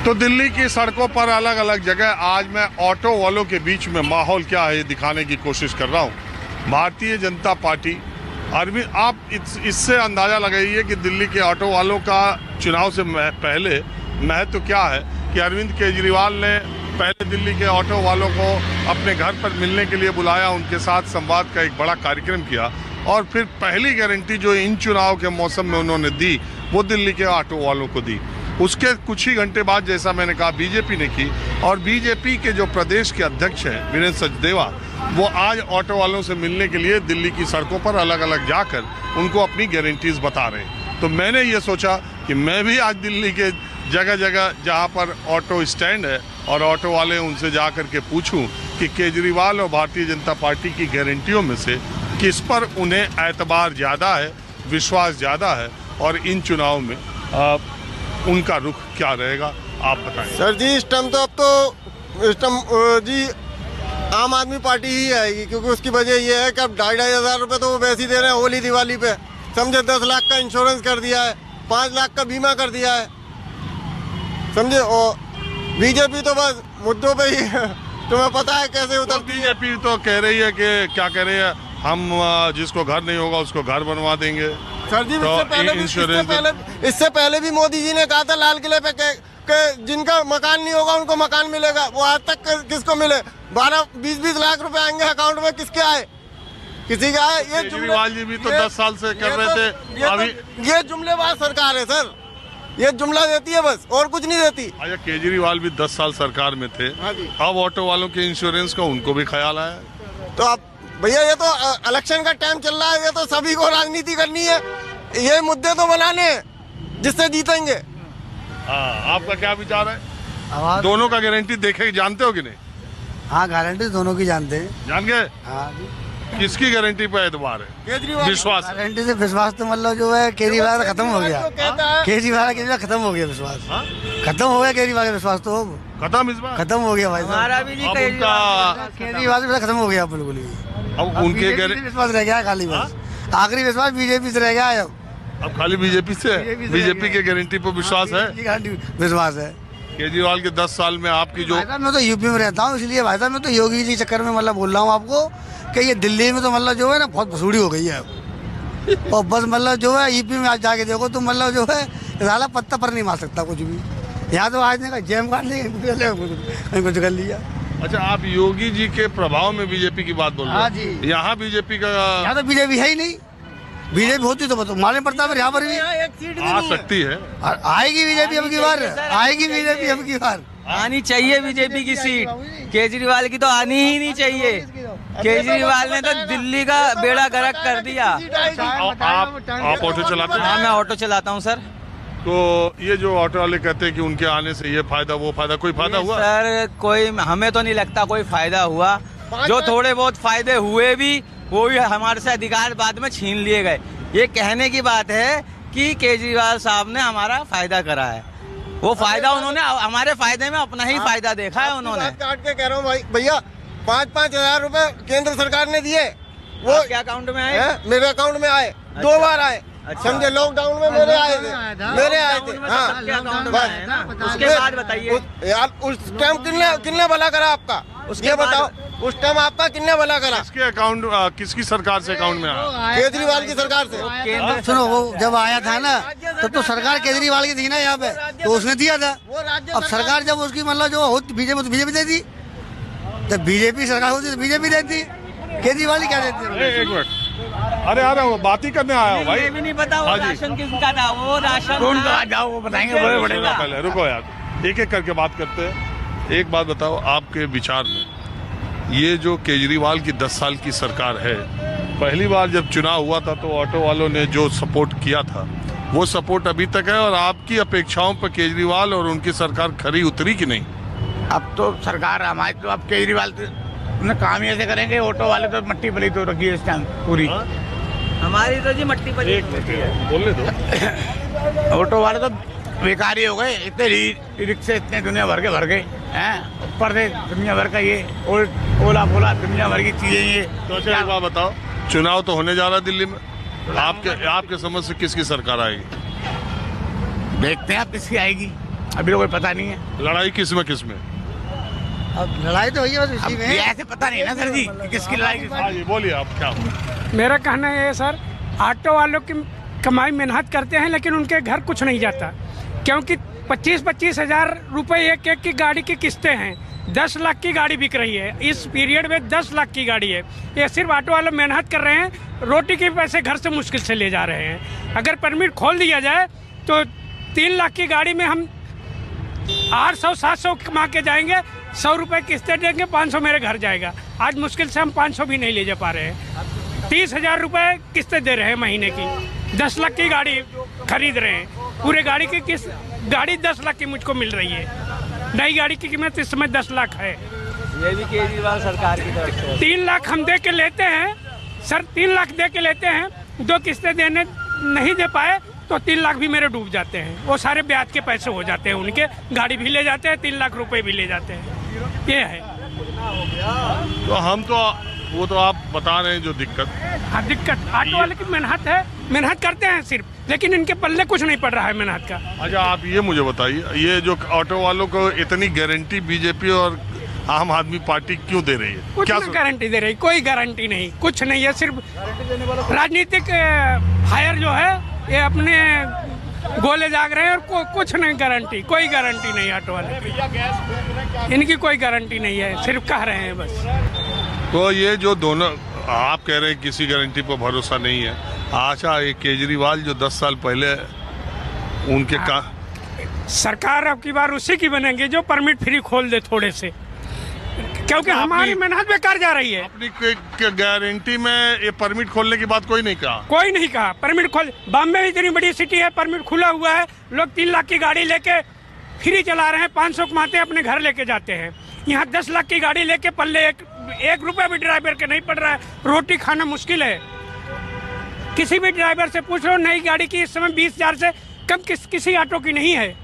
तो दिल्ली की सड़कों पर अलग अलग जगह आज मैं ऑटो वालों के बीच में माहौल क्या है ये दिखाने की कोशिश कर रहा हूँ। भारतीय जनता पार्टी अरविंद, आप इससे अंदाज़ा लगाइए कि दिल्ली के ऑटो वालों का चुनाव से पहले महत्व क्या है कि अरविंद केजरीवाल ने पहले दिल्ली के ऑटो वालों को अपने घर पर मिलने के लिए बुलाया, उनके साथ संवाद का एक बड़ा कार्यक्रम किया और फिर पहली गारंटी जो इन चुनाव के मौसम में उन्होंने दी वो दिल्ली के ऑटो वालों को दी। उसके कुछ ही घंटे बाद, जैसा मैंने कहा, बीजेपी ने की और बीजेपी के जो प्रदेश के अध्यक्ष हैं वीरेंद्र सचदेवा, वो आज ऑटो वालों से मिलने के लिए दिल्ली की सड़कों पर अलग अलग जाकर उनको अपनी गारंटीज बता रहे हैं। तो मैंने ये सोचा कि मैं भी आज दिल्ली के जगह जगह जहाँ पर ऑटो स्टैंड है और ऑटो वाले, उनसे जा कर के पूछूं कि केजरीवाल और भारतीय जनता पार्टी की गारंटियों में से किस पर उन्हें एतबार ज़्यादा है, विश्वास ज़्यादा है और इन चुनाव में उनका रुख क्या रहेगा, आप बताएं। सर जी, इस टाइम जी आम आदमी पार्टी ही आएगी, क्योंकि उसकी वजह ये है कि अब 2,500 रुपये तो वो वैसे ही दे रहे हैं होली दिवाली पे। समझे, 10 लाख का इंश्योरेंस कर दिया है, 5 लाख का बीमा कर दिया है, समझे। और बीजेपी तो बस मुद्दों पे ही तुम्हें पता है कैसे उतरती है। बीजेपी तो कह रही है कि क्या कह रही है, हम जिसको घर नहीं होगा उसको घर बनवा देंगे। सर जी, तो इससे पहले भी मोदी जी ने कहा था लाल किले पे कि जिनका मकान नहीं होगा उनको मकान मिलेगा। वो आज तक किसको मिले? 12-20 लाख रुपए आएंगे अकाउंट में, किसके आए? किसी का आए? ये केजरीवाल जी भी तो 10 साल से कर रहे थे। अभी ये जुमलेबाज सरकार है सर, ये जुमला देती है बस और कुछ नहीं देती। अच्छा, केजरीवाल भी 10 साल सरकार में थे, अब ऑटो वालों के इंश्योरेंस का उनको भी ख्याल आया। तो अब भैया, ये तो इलेक्शन का टाइम चल रहा है, ये तो सभी को राजनीति करनी है, ये मुद्दे तो बनाने हैं जिससे जीतेंगे। आपका क्या विचार है? दोनों का गारंटी देखे, जानते हो कि नहीं? हाँ, गारंटी दोनों की जानते हैं। जान गए? हाँ। किसकी गारंटी पे एतबार है? केजरीवाल विश्वास। गारंटी से विश्वास तो मतलब जो है केजरीवाल खत्म हो गया। केजरीवाल खत्म हो गया विश्वास, खत्म हो गया केजरीवाल का विश्वास, तो खत्म, इस बार खत्म हो गया भाई साहब। केजरीवाल से खत्म हो गया बिल्कुल ही। अब उनके विश्वास रह गया खाली, बस आखिरी विश्वास बीजेपी से रह गया है। अब खाली बीजेपी से, बीजेपी के गारंटी पर विश्वास है, विश्वास है। केजरीवाल के 10 साल में आपकी जो, मैं तो यूपी में रहता हूँ, इसलिए भाई साहब मैं तो योगी जी चक्कर में मतलब बोल रहा हूँ आपको कि ये दिल्ली में तो मतलब जो है ना बहुत भसूड़ी हो गई है और बस मतलब जो है यूपी में आज जाके देखो तो मतलब जो है ज़्यादा पत्ता पर नहीं मार सकता कुछ भी। यहाँ तो आज ने जेम काट ली, कुछ कर लिया। अच्छा, आप योगी जी के प्रभाव में बीजेपी की बात बोल रहे हैं? हाँ जी। यहाँ बीजेपी का, यहाँ तो बीजेपी है ही नहीं। बीजेपी होती तो मालूम पड़ता है, यहाँ पर भी आ सकती है, आएगी बीजेपी अब की बार, आएगी बीजेपी अब की बार, आनी चाहिए बीजेपी की सीट। केजरीवाल की तो आनी ही नहीं चाहिए। केजरीवाल ने तो दिल्ली का बेड़ा गर्क कर दिया। आप ऑटो चलाते हैं? हाँ, मैं ऑटो चलाता हूँ सर। तो ये जो ऑटो वाले कहते हैं कि उनके आने से ये फायदा वो फायदा, कोई फायदा हुआ? सर कोई, हमें तो नहीं लगता कोई फायदा हुआ। जो थोड़े बहुत फायदे हुए भी, वो भी हमारे से अधिकार बाद में छीन लिए गए। ये कहने की बात है कि केजरीवाल साहब ने हमारा फायदा करा है, वो फायदा उन्होंने हमारे फायदे में अपना ही फायदा देखा है उन्होंने। काट के कह रहा हूँ भाई भैया, 5-5 हजार रुपए केंद्र सरकार ने दिए, वो क्या अकाउंट में आए? मेरे अकाउंट में आए, 2 बार आए। समझे, लॉकडाउन में मेरे आए थे। हाँ, उसके बाद बताइए यार, उस टाइम किन्ने भला करा आपका, ये बताओ, उस टाइम आपका किन्ने भला करा? किसके अकाउंट, किसकी सरकार से अकाउंट में आया? केजरीवाल की सरकार से। सुनो, वो जब आया था ना तब तो सरकार केजरीवाल की थी ना यहाँ पे, तो उसने दिया था। अब सरकार जब उसकी मतलब जो होती बीजेपी देती, जब बीजेपी सरकार होती तो बीजेपी देती, केजरीवाल ही क्या देती? एक मिनट, अरे आ रहा हूँ, बात ही करने आया हूँ भाई। भी नहीं पता वो राशन किसका था, वो राशन आ जाओ, वो बताएंगे। पहले रुको यार, एक एक करके बात करते हैं। एक बात बताओ, आपके विचार में ये जो केजरीवाल की 10 साल की सरकार है, पहली बार जब चुनाव हुआ था तो ऑटो वालों ने जो सपोर्ट किया था वो सपोर्ट अभी तक है, और आपकी अपेक्षाओं पर केजरीवाल और उनकी सरकार खरी उतरी कि नहीं? अब तो सरकार हमारी, तो अब केजरीवाल तो काम ही ऐसे करेंगे, ऑटो वाले तो मट्टी पली तो रखी है इस टाइम पूरी। हमारी तो जी मट्टी पली बोलने दो। ऑटो वाले तो बेकार ही हो गए, इतने रिक्शे इतने दुनिया भर के हैं, ऊपर से दुनिया भर का ये ओला फोला दुनिया भर की चीजें ये। तो अच्छा, एक बात बताओ, चुनाव तो होने जा रहा है दिल्ली में, आपके समझ से किसकी सरकार आएगी? देखते हैं आप किसकी आएगी। अभी तो कोई पता नहीं है। लड़ाई किस में अब लड़ाई तो हुई है बस अब उसी ये में। ऐसे पता नहीं ना सर जी कि किसकी लड़ाई। हाँ जी बोलिए आप क्या। मेरा कहना ये है सर, ऑटो वालों की कमाई मेहनत करते हैं लेकिन उनके घर कुछ नहीं जाता, क्योंकि 25-25 हज़ार रुपये एक की गाड़ी की किस्तें हैं। 10 लाख की गाड़ी बिक रही है इस पीरियड में, 10 लाख की गाड़ी है। ये सिर्फ ऑटो वाले मेहनत कर रहे हैं, रोटी के पैसे घर से मुश्किल से ले जा रहे हैं। अगर परमिट खोल दिया जाए तो 3 लाख की गाड़ी में हम 800-700 कमा के जाएंगे, 100 रुपये किस्तें देंगे, 500 मेरे घर जाएगा। आज मुश्किल से हम 500 भी नहीं ले जा पा रहे हैं। 30,000 रुपये किस्तें दे रहे हैं महीने की, 10 लाख की गाड़ी खरीद रहे हैं। पूरे गाड़ी की किस्त, गाड़ी 10 लाख की मुझको मिल रही है। नई गाड़ी की कीमत इस समय 10 लाख है। ये भी केजरीवाल सरकार की तरफ से। 3 लाख हम दे के लेते हैं सर, 3 लाख दे के लेते हैं, 2 किस्तें देने नहीं दे पाए तो 3 लाख भी मेरे डूब जाते हैं। वो सारे ब्याज के पैसे हो जाते हैं उनके, गाड़ी भी ले जाते हैं, 3 लाख रुपए भी ले जाते हैं। ये है तो हम तो वो तो आप बता रहे हैं जो दिक्कत। हाँ, दिक्कत ऑटो वाले की मेहनत है, मेहनत करते हैं सिर्फ, लेकिन इनके पल्ले कुछ नहीं पड़ रहा है मेहनत का। अच्छा आप ये मुझे बताइए, ये जो ऑटो वालों को इतनी गारंटी बीजेपी और आम आदमी पार्टी क्यों दे रही है? कुछ क्या नहीं गारंटी दे रही, कोई गारंटी नहीं, कुछ नहीं है। सिर्फ राजनीतिक फायर जो है ये अपने गोले जाग रहे हैं और कुछ नहीं गारंटी, कोई गारंटी नहीं ऑटो वाले की, इनकी कोई गारंटी नहीं है, सिर्फ कह रहे हैं बस। तो ये जो दोनों आप कह रहे हैं किसी गारंटी पर भरोसा नहीं है। अच्छा ये केजरीवाल जो 10 साल पहले उनके का सरकार अब की बार उसी की बनेगी जो परमिट फ्री खोल दे थोड़े से, क्योंकि हमारी मेहनत बेकार जा रही है। अपनी गारंटी में ये परमिट खोलने की बात कोई नहीं कहा। कोई नहीं कहा परमिट खोल। बॉम्बे इतनी बड़ी सिटी है, परमिट खुला हुआ है, लोग 3 लाख की गाड़ी लेके फ्री चला रहे हैं, 500 कमाते हैं, अपने घर लेके जाते हैं। यहाँ 10 लाख की गाड़ी लेके पल्ले एक रुपया भी ड्राइवर के नहीं पड़ रहा है, रोटी खाना मुश्किल है। किसी भी ड्राइवर से पूछ लो, नई गाड़ी की इस समय 20,000 से कम किसी ऑटो की नहीं है।